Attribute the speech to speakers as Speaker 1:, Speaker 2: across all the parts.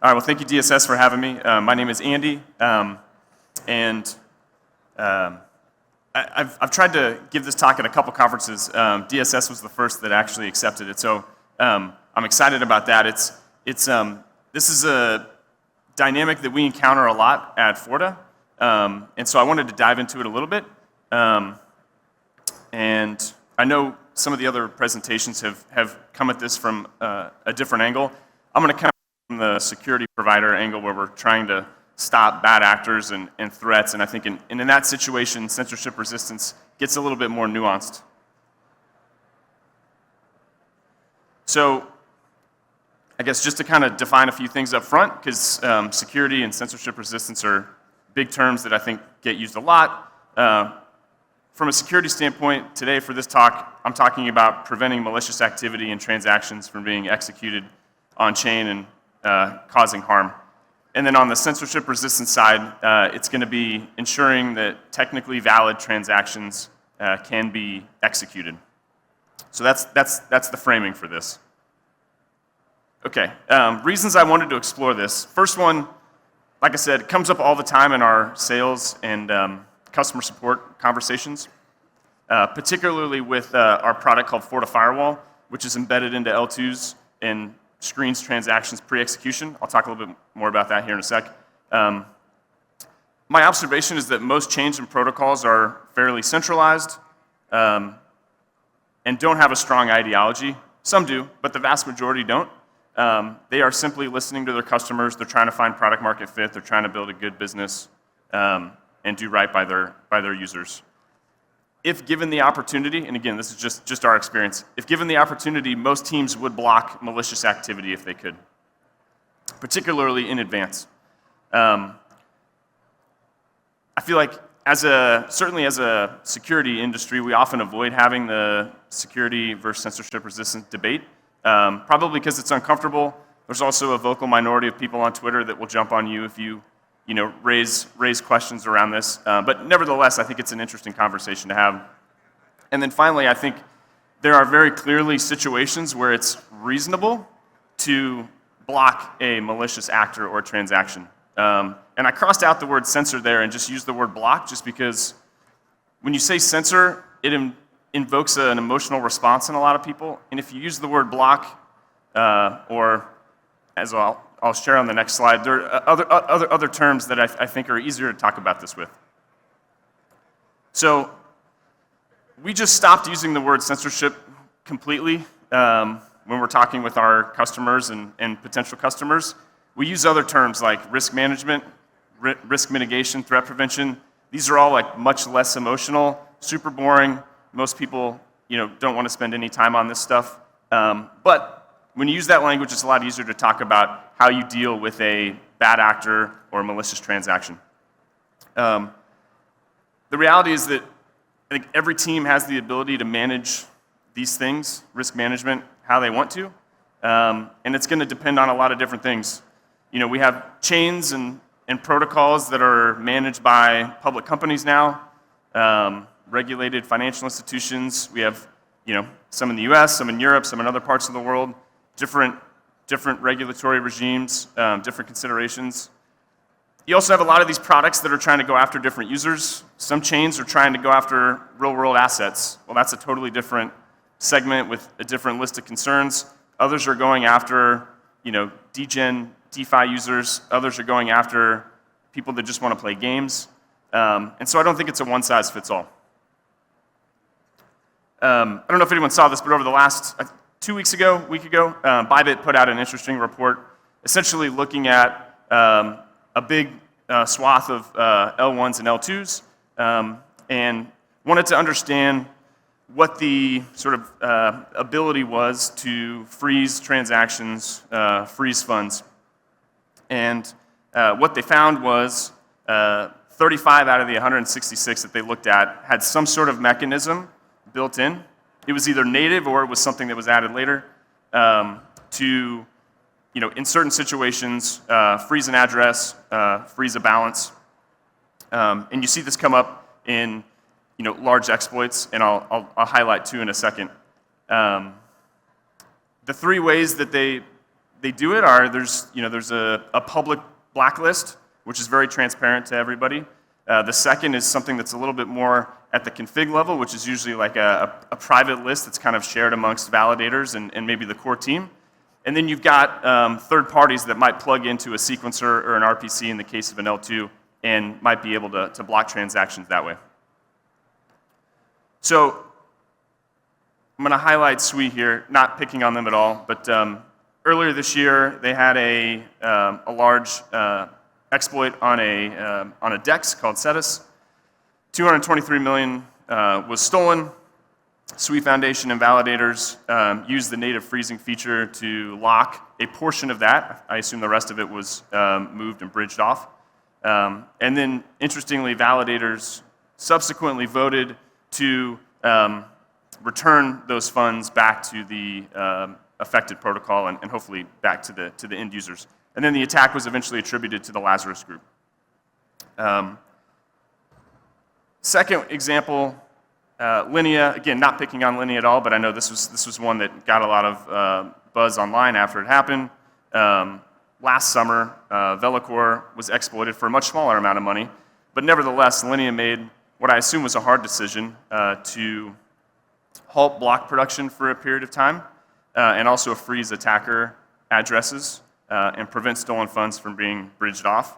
Speaker 1: All right, well, thank you, DSS, for having me. My name is Andy, and I've tried to give this talk at a couple conferences. DSS was the first that actually accepted it, so I'm excited about that. This is a dynamic that we encounter a lot at Forta, and so I wanted to dive into it a little bit. And I know some of the other presentations have come at this from a different angle. I'm going to come from the security provider angle, where we're trying to stop bad actors and threats, and I think in that situation, censorship resistance gets a little bit more nuanced. So I guess just to kind of define a few things up front, because security and censorship resistance are big terms that I think get used a lot. From a security standpoint, today for this talk, I'm talking about preventing malicious activity and transactions from being executed on chain and causing harm. And then on the censorship resistance side, it's going to be ensuring that technically valid transactions can be executed. So that's the framing for this. Okay, reasons I wanted to explore this. First one, like I said, it comes up all the time in our sales and customer support conversations, particularly with our product called Forta Firewall, which is embedded into L2s and screens transactions pre-execution. I'll talk a little bit more about that here in a sec. My observation is that most chains and protocols are fairly centralized and don't have a strong ideology. Some do, but the vast majority don't. They are simply listening to their customers. They're trying to find product market fit. They're trying to build a good business and do right by their users. If given the opportunity, and again, this is just our experience, if given the opportunity, most teams would block malicious activity if they could, particularly in advance. I feel like certainly as a security industry, we often avoid having the security versus censorship resistance debate, probably because it's uncomfortable. There's also a vocal minority of people on Twitter that will jump on you if you raise questions around this. But nevertheless, I think it's an interesting conversation to have. And then finally, I think there are very clearly situations where it's reasonable to block a malicious actor or transaction. And I crossed out the word censor there and just used the word block, just because when you say censor, it invokes an emotional response in a lot of people. And if you use the word block, or as I'll share on the next slide, there are other terms that I think are easier to talk about this with. So we just stopped using the word censorship completely when we're talking with our customers and potential customers. We use other terms like risk management, risk mitigation, threat prevention. These are all like much less emotional, super boring. Most people don't want to spend any time on this stuff. But when you use that language, it's a lot easier to talk about how you deal with a bad actor or malicious transaction. The reality is that I think every team has the ability to manage these things, risk management, how they want to, and it's going to depend on a lot of different things. We have chains and protocols that are managed by public companies now, regulated financial institutions. We have some in the US, some in Europe, some in other parts of the world. Different regulatory regimes, different considerations. You also have a lot of these products that are trying to go after different users. Some chains are trying to go after real-world assets. Well, that's a totally different segment with a different list of concerns. Others are going after, degen, DeFi users. Others are going after people that just want to play games. And so I don't think it's a one-size-fits-all. I don't know if anyone saw this, but over the last 2 weeks ago, week ago, Bybit put out an interesting report, essentially looking at a big swath of L1s and L2s, and wanted to understand what the sort of ability was to freeze transactions, freeze funds. And what they found was 35 out of the 166 that they looked at had some sort of mechanism built in. It was either native or it was something that was added later to, in certain situations, freeze an address, freeze a balance. And you see this come up in, large exploits, and I'll highlight two in a second. The three ways that they they do it are there's a public blacklist, which is very transparent to everybody. The second is something that's a little bit more at the config level, which is usually like a private list that's kind of shared amongst validators and maybe the core team. And then you've got third parties that might plug into a sequencer or an RPC in the case of an L2 and might be able to block transactions that way. So I'm going to highlight SWE here, not picking on them at all, but earlier this year they had a large exploit on a DEX called Cetus. 223 million was stolen. SWE Foundation and validators used the native freezing feature to lock a portion of that. I assume the rest of it was moved and bridged off. And then, interestingly, validators subsequently voted to return those funds back to the affected protocol and hopefully back to the end users. And then the attack was eventually attributed to the Lazarus group. Second example, Linea, again, not picking on Linea at all, but I know this was one that got a lot of buzz online after it happened. Last summer, Velocore was exploited for a much smaller amount of money, but nevertheless, Linea made what I assume was a hard decision to halt block production for a period of time and also freeze attacker addresses and prevent stolen funds from being bridged off.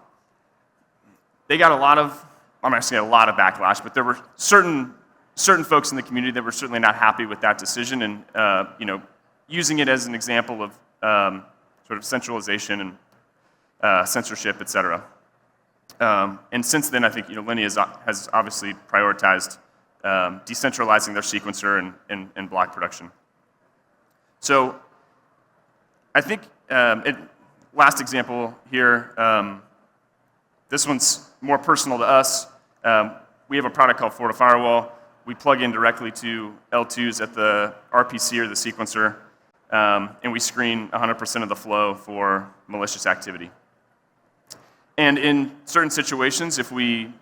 Speaker 1: They got a lot of backlash, but there were certain folks in the community that were certainly not happy with that decision and using it as an example of sort of centralization and censorship, et cetera. And since then, I think Linea has obviously prioritized decentralizing their sequencer and block production. So I think, last example here, this one's more personal to us. We have a product called Forta Firewall. We plug in directly to L2s at the RPC or the sequencer, and we screen 100% of the flow for malicious activity. And in certain situations, if we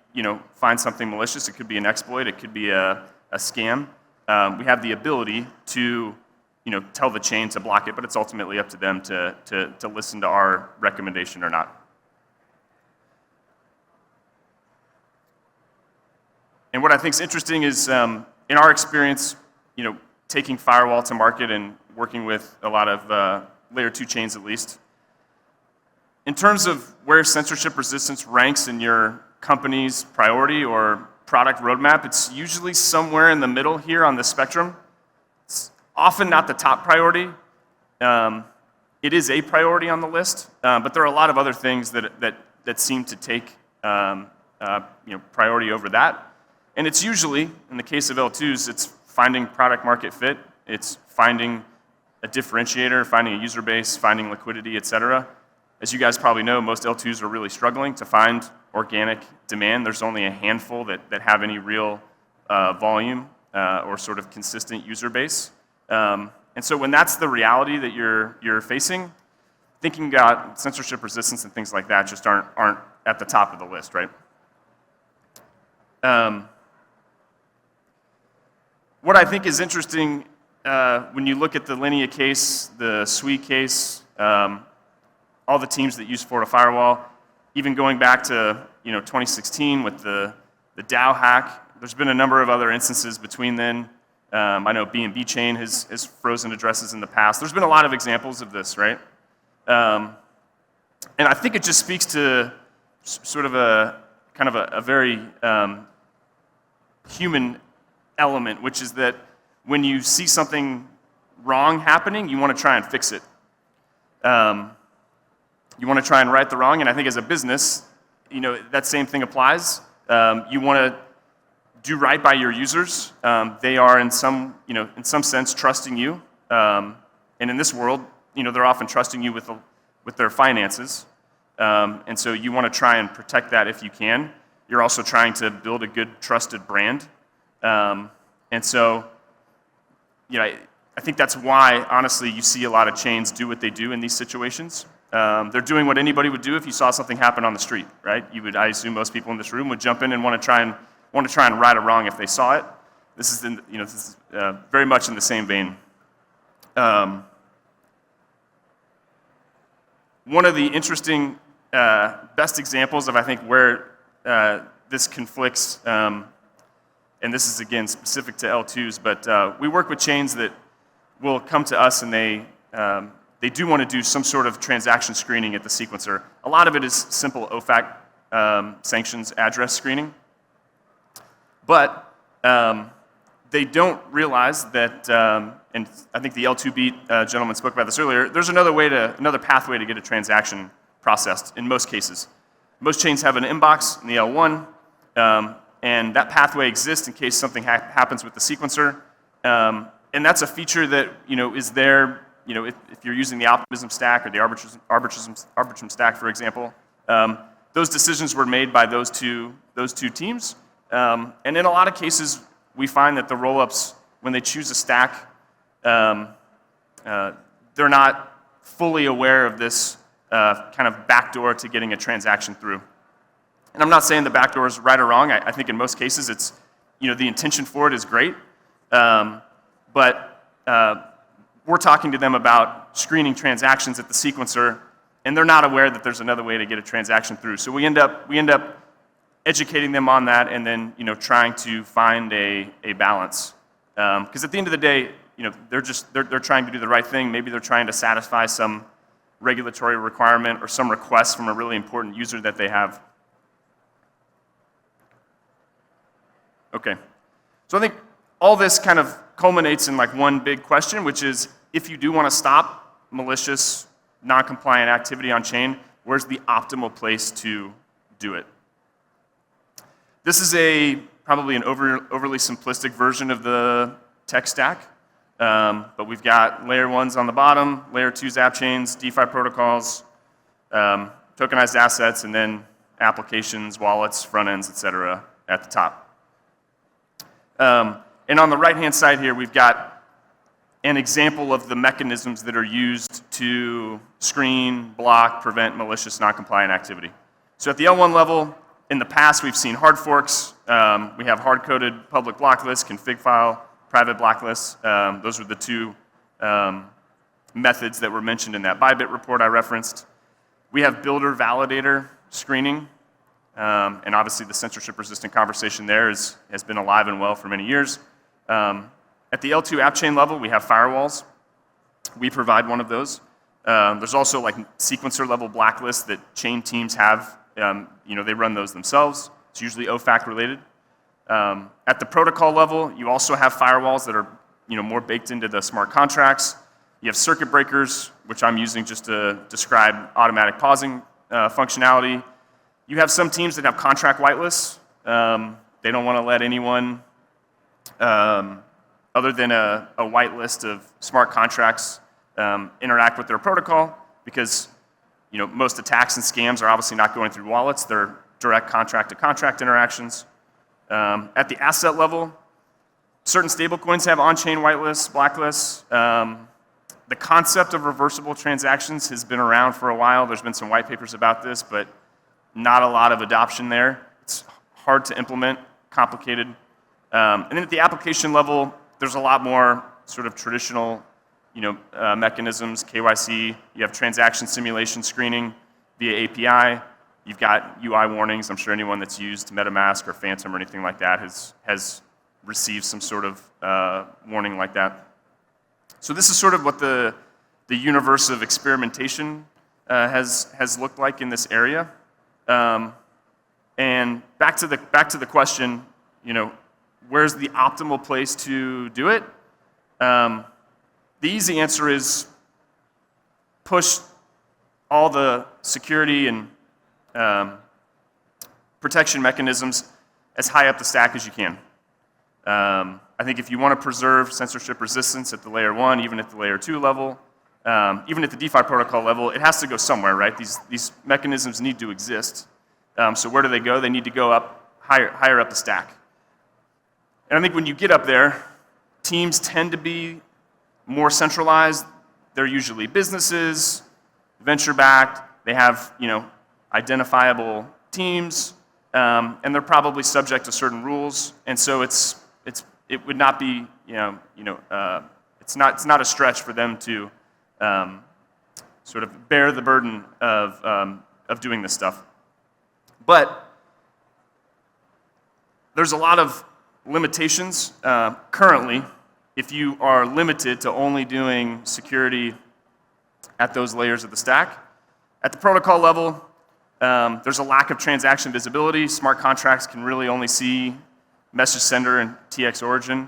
Speaker 1: find something malicious, it could be an exploit, it could be a scam, we have the ability to tell the chain to block it, but it's ultimately up to them to listen to our recommendation or not. And what I think is interesting is, in our experience, taking firewall to market and working with a lot of layer 2 chains at least, in terms of where censorship resistance ranks in your company's priority or product roadmap, it's usually somewhere in the middle here on the spectrum. It's often not the top priority. It is a priority on the list, but there are a lot of other things that seem to take priority over that. And it's usually, in the case of L2s, it's finding product market fit, it's finding a differentiator, finding a user base, finding liquidity, et cetera. As you guys probably know, most L2s are really struggling to find organic demand. There's only a handful that have any real volume or sort of consistent user base. And so when that's the reality that you're facing, thinking about censorship resistance and things like that just aren't at the top of the list, right? What I think is interesting when you look at the Linea case, the SWE case, all the teams that use Forta Firewall, even going back to 2016 with the DAO hack, there's been a number of other instances between then. I know B&B Chain has frozen addresses in the past. There's been a lot of examples of this, right? And I think it just speaks to sort of a very human element, which is that when you see something wrong happening, you want to try and fix it. You want to try and right the wrong, and I think as a business, that same thing applies. You want to do right by your users. They are in some sense trusting you, and in this world, they're often trusting you with their finances, and so you want to try and protect that if you can. You're also trying to build a good, trusted brand. And so, I think that's why, honestly, you see a lot of chains do what they do in these situations. They're doing what anybody would do if you saw something happen on the street, right? I assume most people in this room would jump in and want to try and right a wrong if they saw it. This is very much in the same vein. one of the interesting best examples of, I think, where this conflicts, and this is, again, specific to L2s, but we work with chains that will come to us and they do want to do some sort of transaction screening at the sequencer. A lot of it is simple OFAC sanctions address screening. But they don't realize that, and I think the L2 beat gentleman spoke about this earlier, there's another pathway to get a transaction processed in most cases. Most chains have an inbox in the L1, and that pathway exists in case something happens with the sequencer. And that's a feature that is there. If you're using the optimism stack or the arbitrism stack, for example, those decisions were made by those two teams. And in a lot of cases, we find that the rollups, when they choose a stack, they're not fully aware of this kind of backdoor to getting a transaction through. And I'm not saying the backdoor is right or wrong. I think in most cases, it's the intention for it is great, but we're talking to them about screening transactions at the sequencer, and they're not aware that there's another way to get a transaction through. So we end up educating them on that, and then trying to find a balance. Because at the end of the day, they're trying to do the right thing. Maybe they're trying to satisfy some regulatory requirement or some request from a really important user that they have. Okay, so I think all this kind of culminates in like one big question, which is, if you do want to stop malicious, non-compliant activity on chain, where's the optimal place to do it? This is probably an overly simplistic version of the tech stack, but we've got layer 1s on the bottom, layer 2s app chains, DeFi protocols, tokenized assets, and then applications, wallets, front ends, et cetera, at the top. And on the right-hand side here, we've got an example of the mechanisms that are used to screen, block, prevent malicious, non-compliant activity. So at the L1 level, in the past, we've seen hard forks. We have hard-coded public block lists, config file, private block lists. Those were the two methods that were mentioned in that Bybit report I referenced. We have builder-validator screening. And obviously, the censorship-resistant conversation there has been alive and well for many years. At the L2 app chain level, we have firewalls. We provide one of those. There's also like sequencer-level blacklists that chain teams have. They run those themselves. It's usually OFAC related. At the protocol level, you also have firewalls that are more baked into the smart contracts. You have circuit breakers, which I'm using just to describe automatic pausing functionality. You have some teams that have contract whitelists. They don't want to let anyone other than a whitelist of smart contracts interact with their protocol, because most attacks and scams are obviously not going through wallets. They're direct contract-to-contract interactions. At the asset level, certain stablecoins have on-chain whitelists, blacklists. The concept of reversible transactions has been around for a while. There's been some white papers about this, but not a lot of adoption there. It's hard to implement, complicated. And then at the application level, there's a lot more sort of traditional mechanisms, KYC. You have transaction simulation screening via API. You've got UI warnings. I'm sure anyone that's used MetaMask or Phantom or anything like that has received some sort of warning like that. So this is sort of what the universe of experimentation has looked like in this area. And back to the question, where's the optimal place to do it? The easy answer is push all the security and protection mechanisms as high up the stack as you can. I think if you want to preserve censorship resistance at the layer 1, even at the layer 2 level, even at the DeFi protocol level, it has to go somewhere, right? These mechanisms need to exist. So where do they go? They need to go up higher up the stack. And I think when you get up there, teams tend to be more centralized. They're usually businesses, venture-backed. They have identifiable teams, and they're probably subject to certain rules. And so it would not be it's not a stretch for them to sort of bear the burden of doing this stuff. But there's a lot of limitations currently if you are limited to only doing security at those layers of the stack. At the protocol level, there's a lack of transaction visibility. Smart contracts can really only see message sender and TX origin.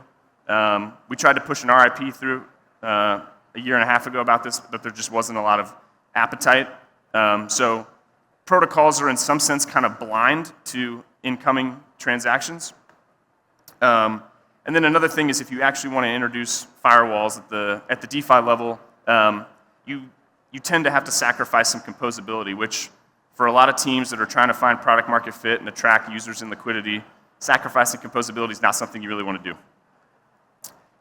Speaker 1: We tried to push an RIP through a year and a half ago about this, but there just wasn't a lot of appetite. So protocols are in some sense kind of blind to incoming transactions. And then another thing is if you actually want to introduce firewalls at the DeFi level, you tend to have to sacrifice some composability, which for a lot of teams that are trying to find product market fit and attract users and liquidity, sacrificing composability is not something you really want to do.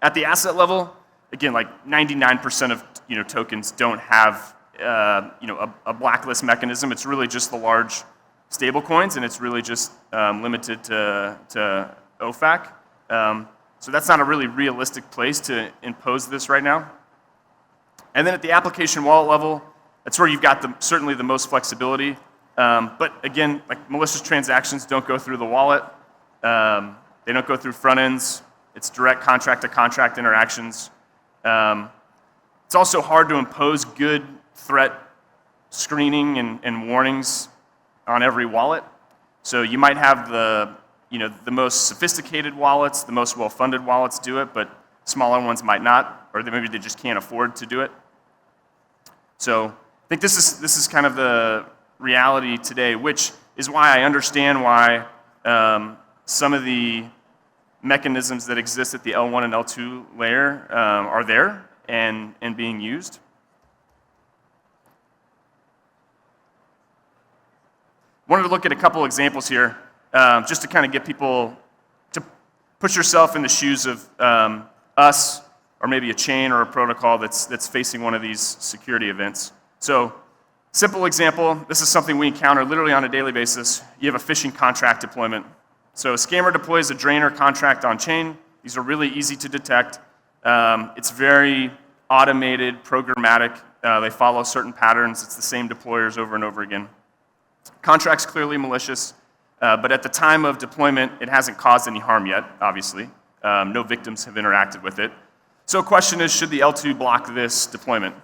Speaker 1: At the asset level, again, like 99% of tokens don't have a blacklist mechanism. It's really just the large stable coins, and it's really just limited to OFAC. So that's not a really realistic place to impose this right now. And then at the application wallet level, that's where you've got certainly the most flexibility. But again, like malicious transactions don't go through the wallet. They don't go through front ends. It's direct contract to contract interactions. It's also hard to impose good threat screening and warnings on every wallet. So you might have the most sophisticated wallets, the most well-funded wallets do it, but smaller ones might not, or maybe they just can't afford to do it. So I think this is kind of the reality today, which is why I understand why some of the mechanisms that exist at the L1 and L2 layer are there and being used. Wanted to look at a couple examples here, just to kind of get people to put yourself in the shoes of us, or maybe a chain or a protocol that's facing one of these security events. So, simple example, this is something we encounter literally on a daily basis. You have a phishing contract deployment. So a scammer deploys a drainer contract on chain. These are really easy to detect. It's very automated, programmatic. They follow certain patterns. It's the same deployers over and over again. Contract's clearly malicious, but at the time of deployment, it hasn't caused any harm yet, obviously. No victims have interacted with it. So the question is, should the L2 block this deployment?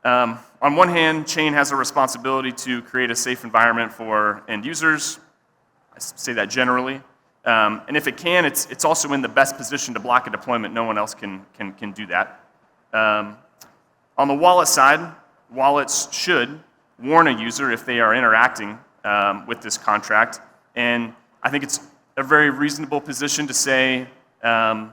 Speaker 1: On one hand, chain has a responsibility to create a safe environment for end users. I say that generally. And if it can, it's also in the best position to block a deployment. No one else can do that. On the wallet side, wallets should warn a user if they are interacting with this contract. And I think it's a very reasonable position to say the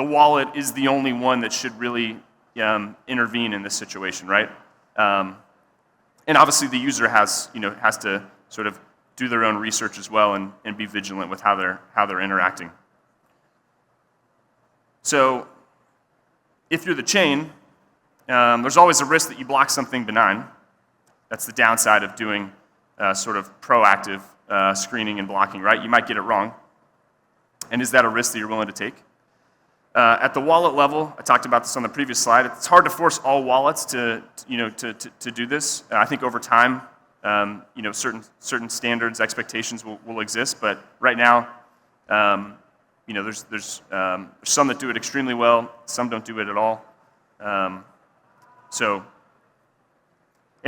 Speaker 1: wallet is the only one that should really intervene in this situation, right? And obviously the user has to sort of do their own research as well and be vigilant with how they're interacting. So if you're the chain, there's always a risk that you block something benign. That's the downside of doing sort of proactive screening and blocking, right? You might get it wrong. And is that a risk that you're willing to take? At the wallet level, I talked about this on the previous slide. It's hard to force all wallets to do this. I think over time, certain standards, expectations will exist. But right now, there's some that do it extremely well. Some don't do it at all. And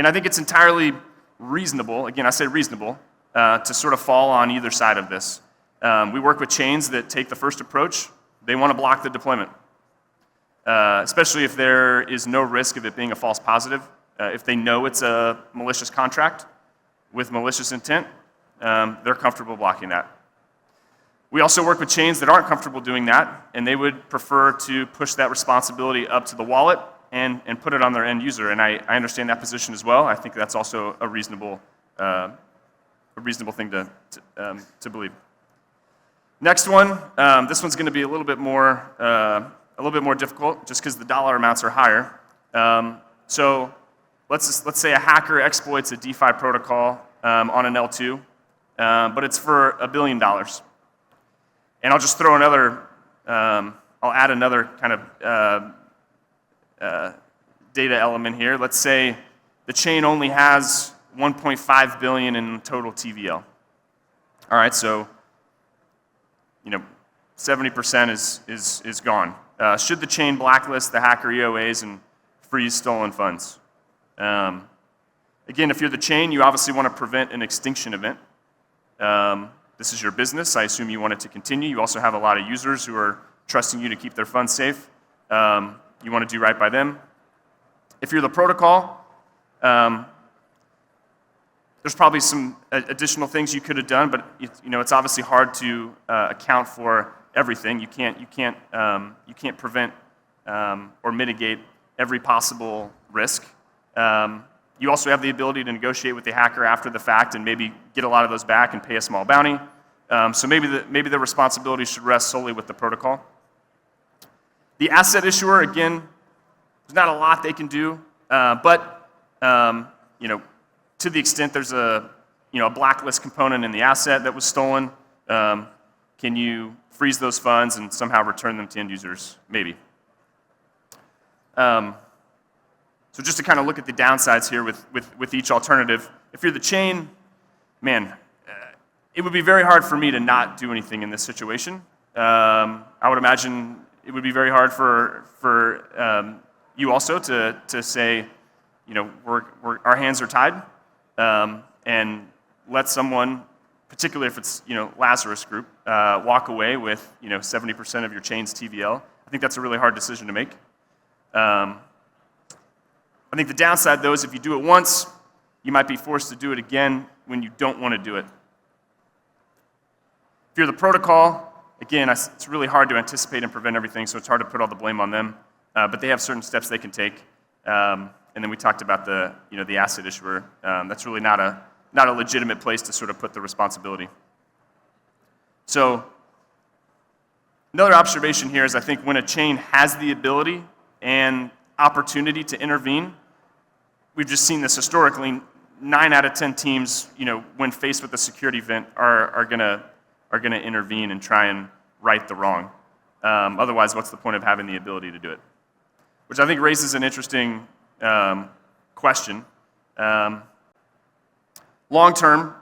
Speaker 1: I think it's entirely reasonable. Again, I say reasonable to sort of fall on either side of this. We work with chains that take the first approach. They want to block the deployment, especially if there is no risk of it being a false positive. If they know it's a malicious contract with malicious intent, they're comfortable blocking that. We also work with chains that aren't comfortable doing that, and they would prefer to push that responsibility up to the wallet and put it on their end user. And I understand that position as well. I think that's also a reasonable thing to believe. Next one, this one's going to be a little bit more difficult, just because the dollar amounts are higher. So let's say a hacker exploits a DeFi protocol on an L2, but it's for $1 billion. And I'll just throw I'll add another kind of data element here. Let's say the chain only has 1.5 billion in total TVL. All right, so 70% is gone. Should the chain blacklist the hacker EOAs and freeze stolen funds? Again, if you're the chain, you obviously want to prevent an extinction event. This is your business. I assume you want it to continue. You also have a lot of users who are trusting you to keep their funds safe. You want to do right by them. If you're the protocol, there's probably some additional things you could have done, but it's obviously hard to account for everything. You can't prevent or mitigate every possible risk. You also have the ability to negotiate with the hacker after the fact and maybe get a lot of those back and pay a small bounty. So maybe the responsibility should rest solely with the protocol. The asset issuer, again, there's not a lot they can do, but to the extent there's a blacklist component in the asset that was stolen, can you freeze those funds and somehow return them to end users? Maybe. So just to kind of look at the downsides here with each alternative, if you're the chain, man, it would be very hard for me to not do anything in this situation. I would imagine it would be very hard for you also to say, our hands are tied, and let someone, particularly if it's Lazarus Group, walk away with 70% of your chain's TVL. I think that's a really hard decision to make. I think the downside, though, is if you do it once, you might be forced to do it again when you don't want to do it. If you're the protocol, again, it's really hard to anticipate and prevent everything, so it's hard to put all the blame on them. But they have certain steps they can take. And then we talked about the asset issuer. That's really not a legitimate place to sort of put the responsibility. So another observation here is I think when a chain has the ability and opportunity to intervene, we've just seen this historically. 9 out of 10 teams, when faced with a security event, are gonna intervene and try and right the wrong. Otherwise, what's the point of having the ability to do it? Which I think raises an interesting question. Long term,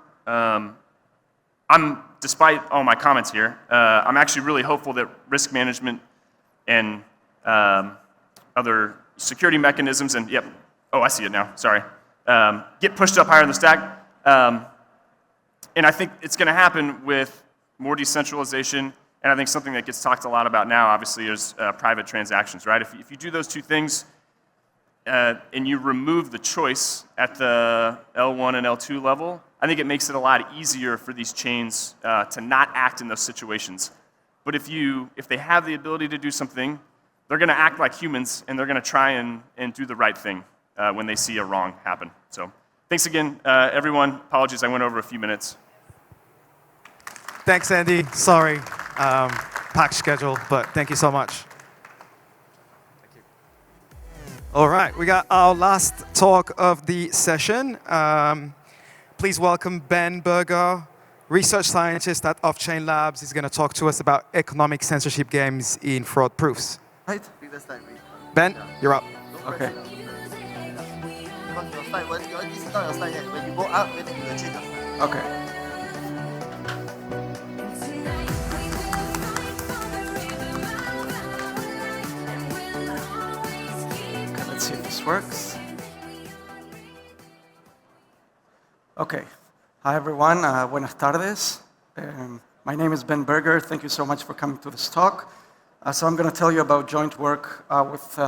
Speaker 1: despite all my comments here, I'm actually really hopeful that risk management and other security mechanisms and, I see it now, sorry, get pushed up higher in the stack. And I think it's going to happen with more decentralization, and I think something that gets talked a lot about now, obviously, is private transactions, right? If you do those two things, and you remove the choice at the L1 and L2 level, I think it makes it a lot easier for these chains to not act in those situations. But if they have the ability to do something, they're going to act like humans, and they're going to try and do the right thing when they see a wrong happen. So thanks again, everyone. Apologies, I went over a few minutes.
Speaker 2: Thanks, Andy. Sorry, packed schedule, but thank you so much. Thank you. All right, we got our last talk of the session. Please welcome Ben Berger, research scientist at Off-Chain Labs. He's going to talk to us about economic censorship games in fraud proofs.
Speaker 3: Right.
Speaker 2: Ben, you're up.
Speaker 3: Okay. This is not your slide yet. When you go up, then you will change your slide.
Speaker 2: Okay.
Speaker 3: Let's see if this works. Okay. Hi, everyone. Buenas tardes. My name is Ben Berger. Thank you so much for coming to this talk. So I'm going to tell you about joint work with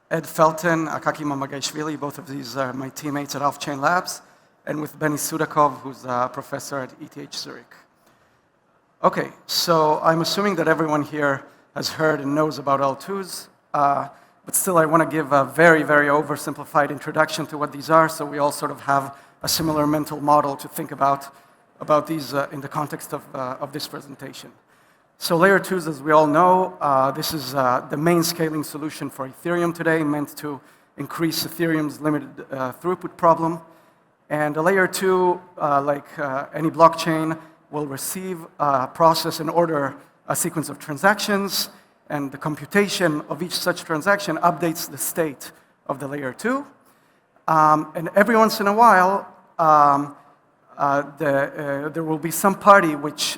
Speaker 3: Ed Felton, Akaki Mamagaishvili. Both of these are my teammates at Off-Chain Labs, and with Benny Sudakov, who's a professor at ETH Zurich. Okay, so I'm assuming that everyone here has heard and knows about L2s, but still I want to give a very, very oversimplified introduction to what these are, so we all sort of have a similar mental model to think about these in the context of this presentation. So layer 2s, as we all know, this is the main scaling solution for Ethereum today, meant to increase Ethereum's limited throughput problem. And a layer 2, like any blockchain, will receive, process, and order a sequence of transactions, and the computation of each such transaction updates the state of the layer 2. And every once in a while, there will be some party which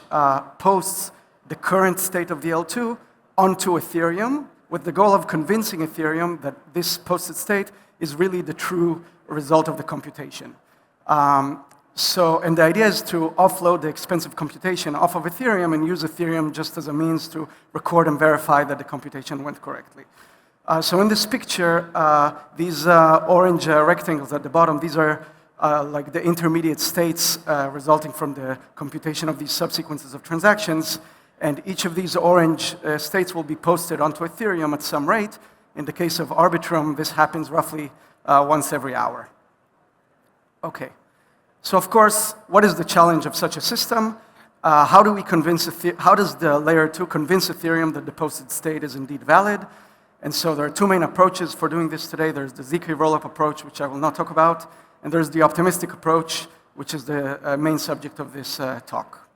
Speaker 3: posts the current state of the L2 onto Ethereum with the goal of convincing Ethereum that this posted state is really the true result of the computation. And the idea is to offload the expensive computation off of Ethereum and use Ethereum just as a means to record and verify that the computation went correctly. So in this picture, these orange rectangles at the bottom, these are like the intermediate states resulting from the computation of these subsequences of transactions. And each of these orange states will be posted onto Ethereum at some rate. In the case of Arbitrum, this happens roughly once every hour. Okay. So of course, what is the challenge of such a system? How does the layer 2 convince Ethereum that the posted state is indeed valid? And so there are two main approaches for doing this today. There's the ZK rollup approach, which I will not talk about, and there's the optimistic approach, which is the main subject of this talk.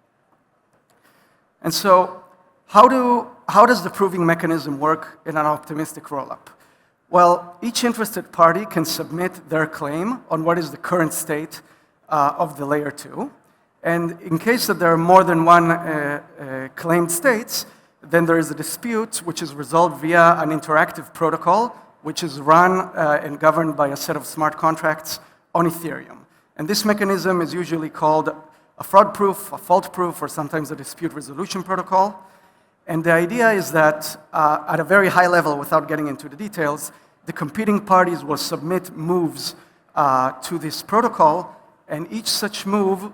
Speaker 3: And so how does the proving mechanism work in an optimistic rollup? Well, each interested party can submit their claim on what is the current state of the layer 2. And in case that there are more than one claimed states, then there is a dispute which is resolved via an interactive protocol, which is run and governed by a set of smart contracts on Ethereum. And this mechanism is usually called a fraud proof, a fault proof, or sometimes a dispute resolution protocol. And the idea is that at a very high level, without getting into the details, the competing parties will submit moves to this protocol, and each such move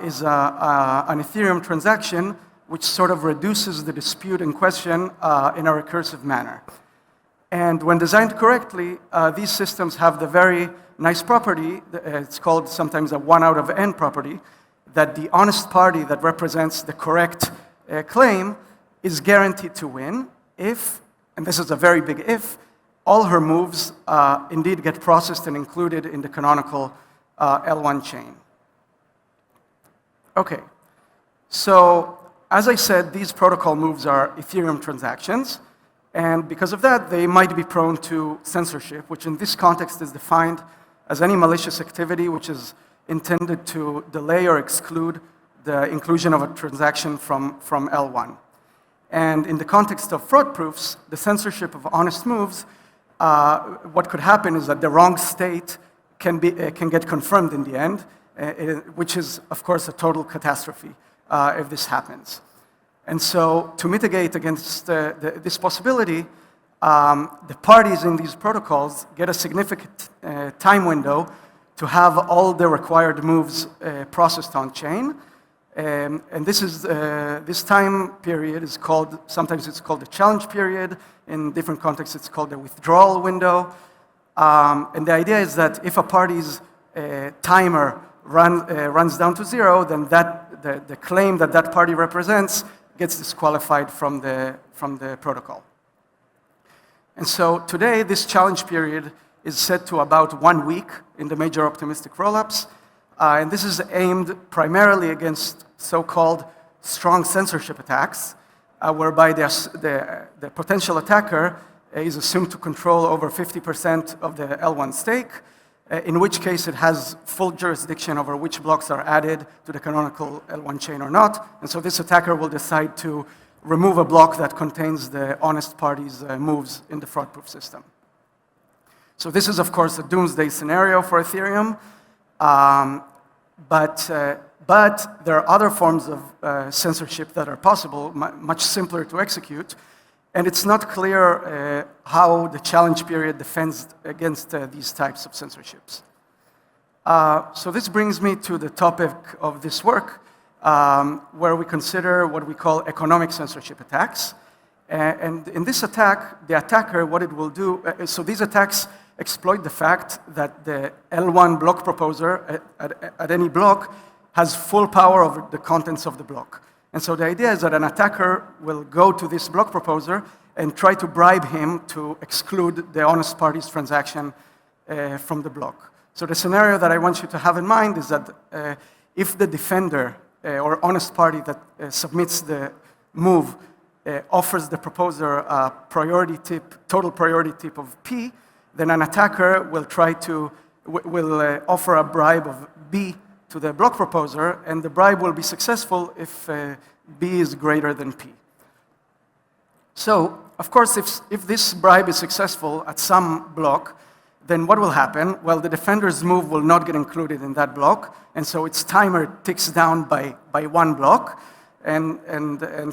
Speaker 3: is an Ethereum transaction which sort of reduces the dispute in question in a recursive manner. And when designed correctly, these systems have the very nice property, it's called sometimes a 1 out of n property, that the honest party that represents the correct claim is guaranteed to win if, and this is a very big if, all her moves indeed get processed and included in the canonical L1 chain. Okay, so as I said, these protocol moves are Ethereum transactions, and because of that, they might be prone to censorship, which in this context is defined as any malicious activity which is intended to delay or exclude the inclusion of a transaction from L1. And in the context of fraud proofs, the censorship of honest moves, what could happen is that the wrong state can get confirmed in the end, which is, of course, a total catastrophe if this happens. And so to mitigate against this possibility, the parties in these protocols get a significant time window to have all the required moves processed on chain. And this time period is called, sometimes it's called the challenge period. In different contexts, it's called the withdrawal window. And the idea is that if a party's timer runs down to 0, then the claim that that party represents gets disqualified from the protocol. And so today, this challenge period is set to about 1 week in the major optimistic rollups. And this is aimed primarily against so-called strong censorship attacks, whereby the potential attacker is assumed to control over 50% of the L1 stake, in which case it has full jurisdiction over which blocks are added to the canonical L1 chain or not. And so this attacker will decide to remove a block that contains the honest party's moves in the fraud-proof system. So this is, of course, a doomsday scenario for Ethereum. But there are other forms of censorship that are possible, much simpler to execute. And it's not clear how the challenge period defends against these types of censorships. So this brings me to the topic of this work, where we consider what we call economic censorship attacks. And in this attack, the attacker, what it will do, so these attacks exploit the fact that the L1 block proposer at any block has full power over the contents of the block. And so the idea is that an attacker will go to this block proposer and try to bribe him to exclude the honest party's transaction from the block. So the scenario that I want you to have in mind is that if the defender or honest party that submits the move offers the proposer a priority tip, total priority tip of P, then an attacker will try to will offer a bribe of B to the block proposer, and the bribe will be successful if B is greater than P. So, of course, if this bribe is successful at some block, then what will happen? Well, the defender's move will not get included in that block, and so its timer ticks down by one block, and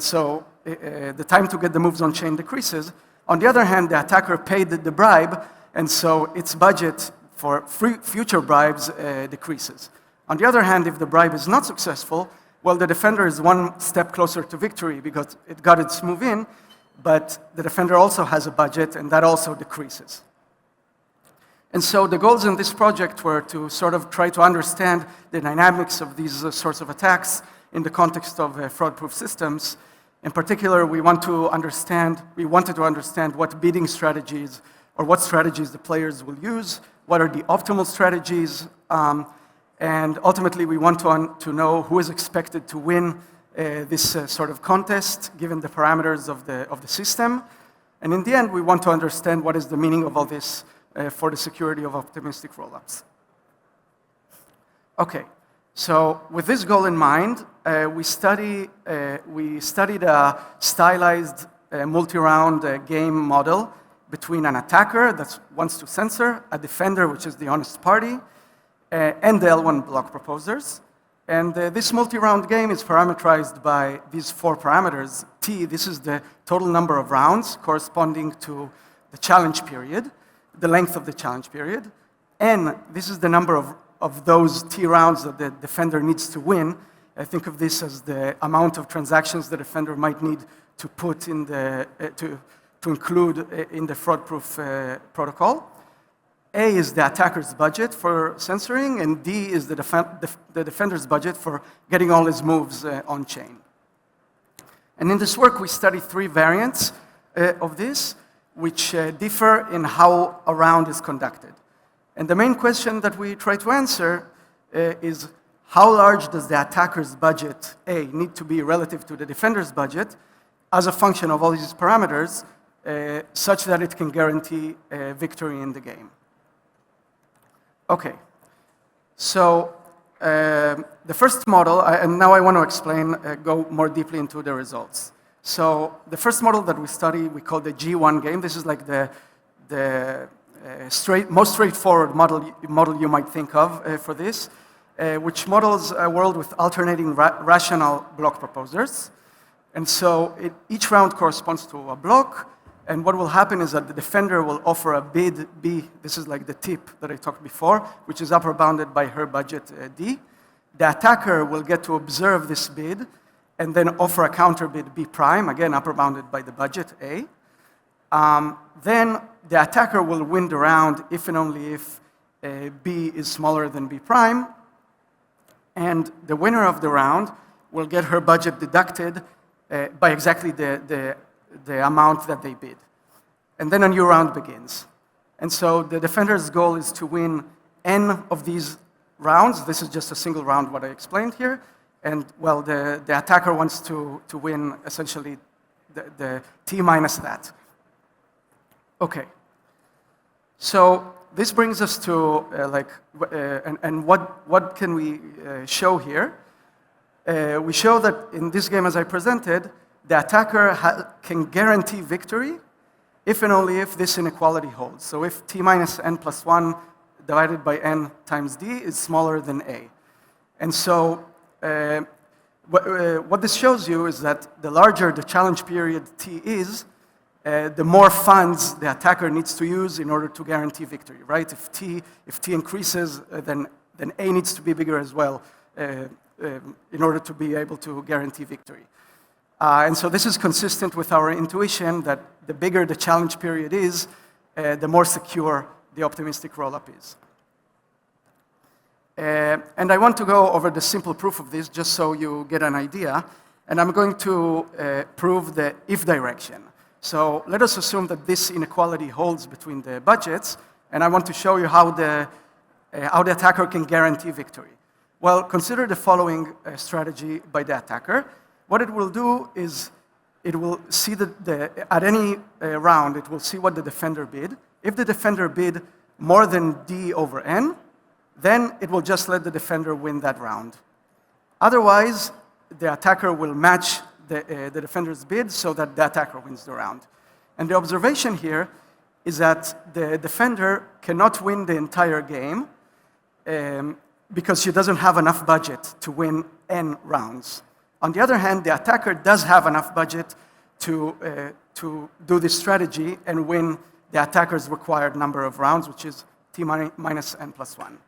Speaker 3: so the time to get the moves on chain decreases. On the other hand, the attacker paid the bribe, and so its budget for future bribes decreases. On the other hand, if the bribe is not successful, well, the defender is one step closer to victory because it got its move in, but the defender also has a budget, and that also decreases. And so the goals in this project were to sort of try to understand the dynamics of these sorts of attacks in the context of fraud-proof systems. In particular, we wanted to understand what bidding strategies or what strategies the players will use, what are the optimal strategies, and ultimately we want to know who is expected to win this sort of contest, given the parameters of the system. And in the end, we want to understand what is the meaning of all this for the security of optimistic rollups. Okay, so with this goal in mind, we studied a stylized multi-round game model between an attacker that wants to censor, a defender, which is the honest party, and the L1 block proposers. And this multi-round game is parameterized by these 4 parameters. T, this is the total number of rounds corresponding to the challenge period, the length of the challenge period. N, this is the number of those T rounds that the defender needs to win. I think of this as the amount of transactions the defender might need to put in to include in the fraud-proof protocol. A is the attacker's budget for censoring, and D is the defender's budget for getting all his moves on-chain. And in this work, we study 3 variants of this, which differ in how a round is conducted. And the main question that we try to answer is how large does the attacker's budget, A, need to be relative to the defender's budget as a function of all these parameters, such that it can guarantee victory in the game. Okay, so the first model, and now I want to explain, go more deeply into the results. So the first model that we study, we call the G1 game. This is like the most straightforward model you might think of for this, which models a world with alternating rational block proposers. And so each round corresponds to a block. And what will happen is that the defender will offer a bid B. This is like the tip that I talked before, which is upper bounded by her budget D. The attacker will get to observe this bid and then offer a counter bid B prime, again upper bounded by the budget A. Then the attacker will win the round if and only if B is smaller than B prime. And the winner of the round will get her budget deducted by exactly the amount that they bid. And then a new round begins. And so the defender's goal is to win N of these rounds. This is just a single round, what I explained here. And, well, the attacker wants to win, essentially, the T minus that. Okay. So this brings us to, what can we show here? We show that in this game, as I presented, the attacker can guarantee victory if and only if this inequality holds. So if T minus N plus 1 divided by N times D is smaller than A. And so what this shows you is that the larger the challenge period T is, the more funds the attacker needs to use in order to guarantee victory, right? If T increases, then A needs to be bigger as well in order to be able to guarantee victory. And so this is consistent with our intuition that the bigger the challenge period is, the more secure the optimistic rollup is. And I want to go over the simple proof of this just so you get an idea. And I'm going to prove the if direction. So let us assume that this inequality holds between the budgets, and I want to show you how the attacker can guarantee victory. Well, consider the following strategy by the attacker. What it will do is it will see at any round, it will see what the defender bid. If the defender bid more than D over N, then it will just let the defender win that round. Otherwise, the attacker will match the defender's bid so that the attacker wins the round. And the observation here is that the defender cannot win the entire game because she doesn't have enough budget to win N rounds. On the other hand, the attacker does have enough budget to do this strategy and win the attacker's required number of rounds, which is T minus N plus 1.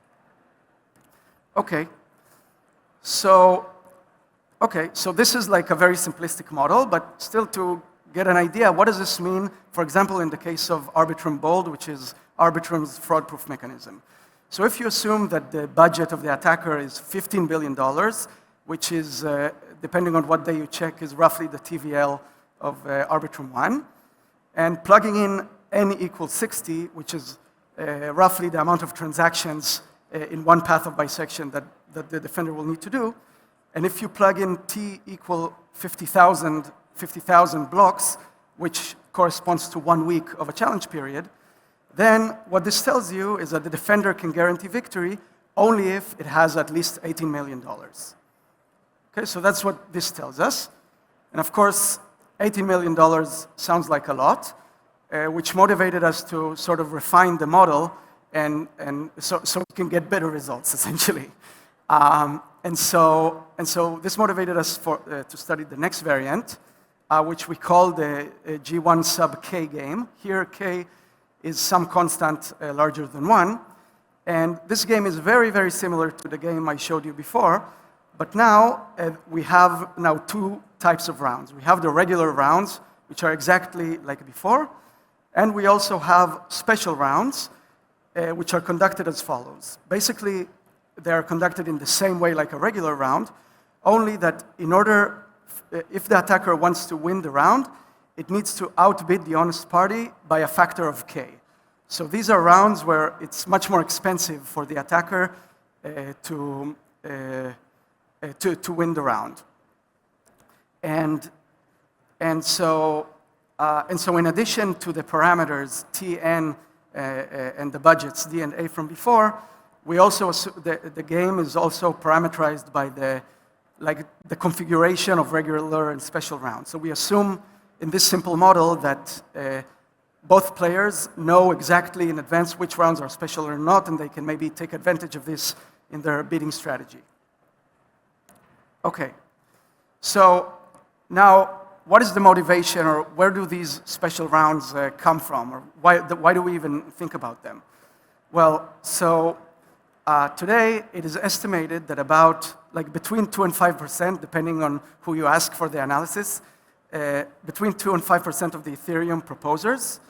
Speaker 3: Okay, so this is like a very simplistic model, but still to get an idea, what does this mean, for example, in the case of Arbitrum Bold, which is Arbitrum's fraud-proof mechanism. So if you assume that the budget of the attacker is $15 billion, which is, depending on what day you check, is roughly the TVL of Arbitrum 1, and plugging in N equals 60, which is roughly the amount of transactions in one path of bisection that the defender will need to do, and if you plug in T equal 50,000 blocks, which corresponds to 1 week of a challenge period, then what this tells you is that the defender can guarantee victory only if it has at least $18 million. Okay, so that's what this tells us. And of course, $18 million sounds like a lot, which motivated us to sort of refine the model and so we can get better results, essentially. And so this motivated us to study the next variant, which we call the G1 sub K game. Here, K is some constant larger than 1. And this game is very, very similar to the game I showed you before. But now we have two types of rounds. We have the regular rounds, which are exactly like before. And we also have special rounds, which are conducted as follows. Basically, they are conducted in the same way like a regular round, only that in order, if the attacker wants to win the round, it needs to outbid the honest party by a factor of K. So these are rounds where it's much more expensive for the attacker to win the round. And so in addition to the parameters Tn and the budgets D and A from before, we also the game is also parameterized by the configuration of regular and special rounds. So we assume in this simple model that both players know exactly in advance which rounds are special or not, and they can maybe take advantage of this in their bidding strategy. Okay, so now what is the motivation, or where do these special rounds come from, or why do we even think about them? Well, so today it is estimated that about between 2 and 5%, depending on who you ask for the analysis, between 2 and 5% of the Ethereum proposers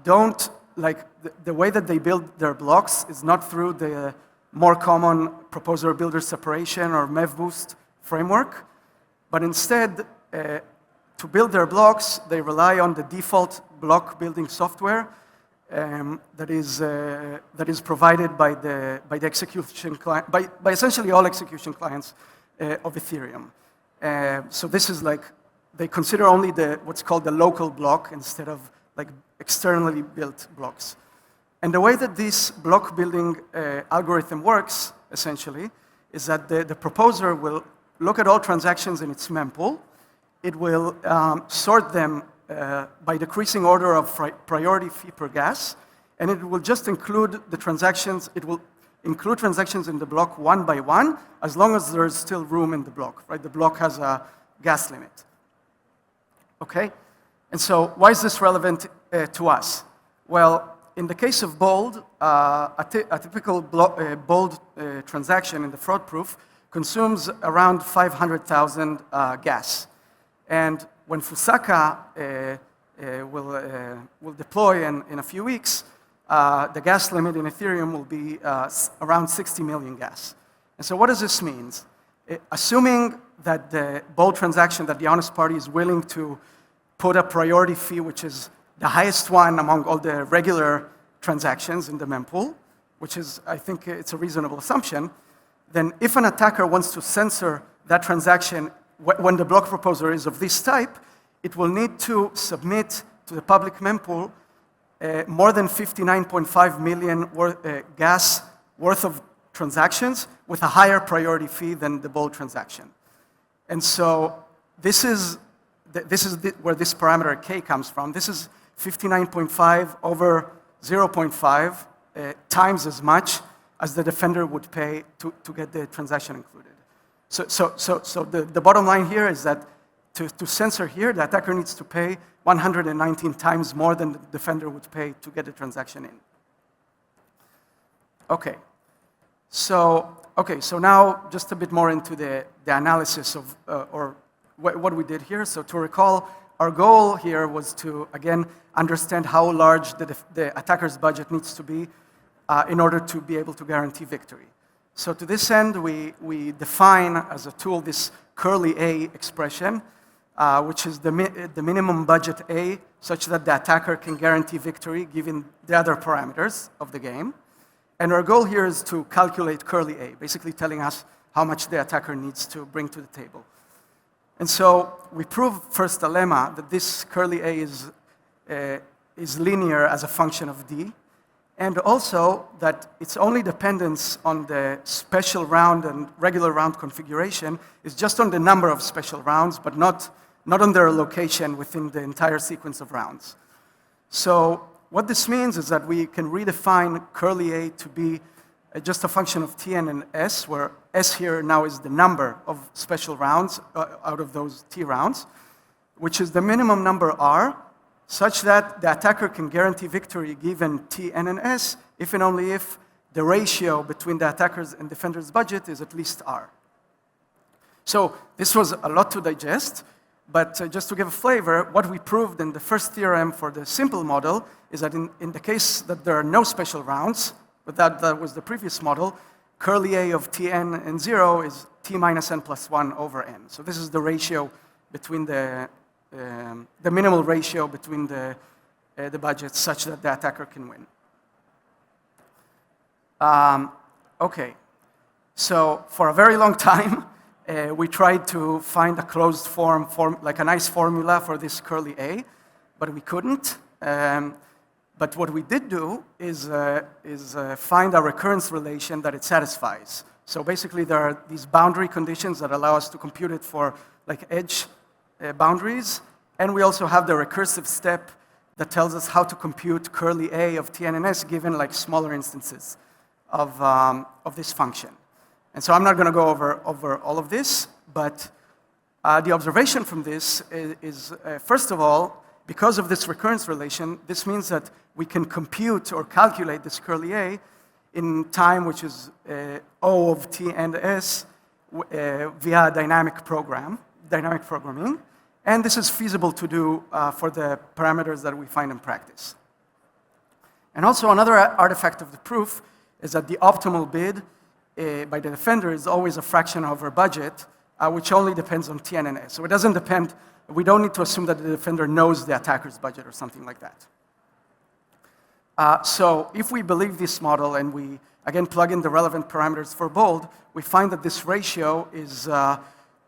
Speaker 3: don't, the way that they build their blocks is not through the more common proposer-builder separation or MEV-boost framework, but instead, to build their blocks, they rely on the default block building software that is provided by the execution client, by essentially all execution clients of Ethereum. So this is they consider only what's called the local block instead of externally built blocks. And the way that this block building algorithm works, essentially, is that the proposer will look at all transactions in its mempool. It will sort them by decreasing order of priority fee per gas, and it will just include the transactions. It will include transactions in the block one by one, as long as there is still room in the block, right? The block has a gas limit. Okay? And so why is this relevant to us? Well, in the case of Bold, a typical Bold transaction in the fraud proof consumes around 500,000 gas. And when Fusaka will deploy in a few weeks, the gas limit in Ethereum will be around 60 million gas. And so what does this mean? Assuming that the Bold transaction, that the honest party is willing to put a priority fee, which is the highest one among all the regular transactions in the mempool, which is, I think it's a reasonable assumption, then if an attacker wants to censor that transaction when the block proposer is of this type, it will need to submit to the public mempool more than 59.5 million gas worth of transactions with a higher priority fee than the Bold transaction. And so this is where this parameter k comes from. This is 59.5 over 0.5 times as much as the defender would pay to get the transaction included. So the bottom line here is that to censor here, the attacker needs to pay 119 times more than the defender would pay to get the transaction in. Okay. So now just a bit more into the analysis of, or what we did here. So to recall, our goal here was to, again, understand how large the attacker's budget needs to be in order to be able to guarantee victory. So to this end, we define as a tool this curly A expression, which is the minimum budget A, such that the attacker can guarantee victory given the other parameters of the game. And our goal here is to calculate curly A, basically telling us how much the attacker needs to bring to the table. And so we prove first a lemma that this curly A is linear as a function of D, and also that its only dependence on the special round and regular round configuration is just on the number of special rounds, but not on their location within the entire sequence of rounds. So what this means is that we can redefine curly A to be just a function of Tn and S, where S here now is the number of special rounds out of those T rounds, which is the minimum number R, such that the attacker can guarantee victory given T, N, and S if and only if the ratio between the attacker's and defender's budget is at least R. So this was a lot to digest, but just to give a flavor, what we proved in the first theorem for the simple model is that in the case that there are no special rounds, but that was the previous model, curly A of Tn and 0 is T minus n plus 1 over n. So this is the ratio between the minimal ratio between the budgets such that the attacker can win. Okay, so for a very long time, we tried to find a closed form, like a nice formula for this curly A, but we couldn't. But what we did do is find a recurrence relation that it satisfies. So basically, there are these boundary conditions that allow us to compute it for like edge boundaries, and we also have the recursive step that tells us how to compute curly A of Tn and S given like smaller instances of this function. And so I'm not going to go over all of this, but the observation from this is first of all, because of this recurrence relation, this means that we can compute or calculate this curly A in time, which is O of T and S via dynamic programming. And this is feasible to do for the parameters that we find in practice. And also another artifact of the proof is that the optimal bid by the defender is always a fraction of our budget, which only depends on Tn and S. So it doesn't depend, we don't need to assume that the defender knows the attacker's budget or something like that. So if we believe this model and we, again, plug in the relevant parameters for bold, we find that this ratio is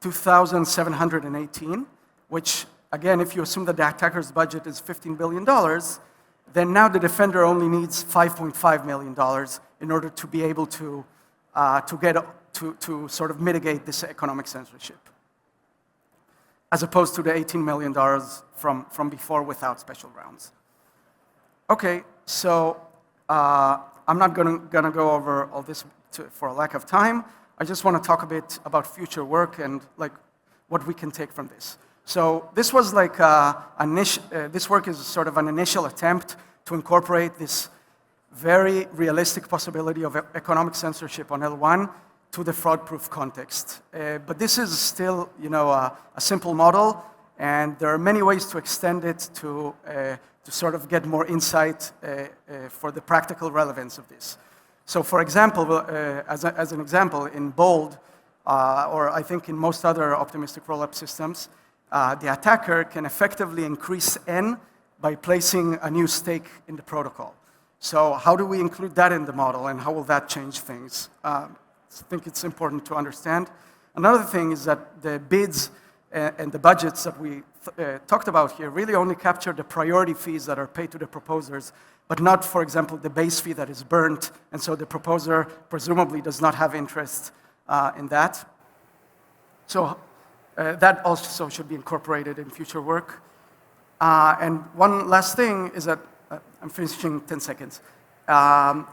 Speaker 3: 2,718, which, again, if you assume that the attacker's budget is $15 billion, then now the defender only needs $5.5 million in order to be able to sort of mitigate this economic censorship, as opposed to the $18 million from before without special rounds. Okay, so I'm not gonna go over all this for a lack of time. I just want to talk a bit about future work and like what we can take from this. So this was like this work is sort of an initial attempt to incorporate this very realistic possibility of economic censorship on L1 to the fraud-proof context. But this is still, a simple model, and there are many ways to extend it to sort of get more insight for the practical relevance of this. So for example, as an example, in Bold, or I think in most other optimistic rollup systems, the attacker can effectively increase N by placing a new stake in the protocol. So how do we include that in the model, and how will that change things? I think it's important to understand. Another thing is that the bids and the budgets that we talked about here really only capture the priority fees that are paid to the proposers, but not, for example, the base fee that is burnt, and so the proposer presumably does not have interest in that. So that also should be incorporated in future work. And one last thing is that, I'm finishing 10 seconds,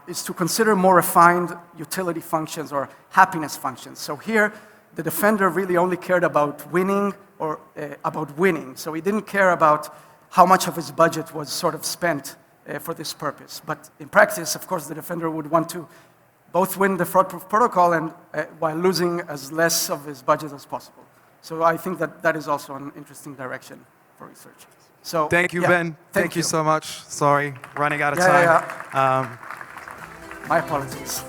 Speaker 3: is to consider more refined utility functions or happiness functions. So here, the defender really only cared about winning or about winning. So he didn't care about how much of his budget was sort of spent for this purpose. But in practice, of course, the defender would want to both win the fraud-proof protocol and while losing as less of his budget as possible. So I think that that is also an interesting direction for research. So
Speaker 2: Thank you,
Speaker 3: yeah,
Speaker 2: Ben. Thank you so much. Sorry, running out of
Speaker 3: Yeah,
Speaker 2: time.
Speaker 3: My apologies.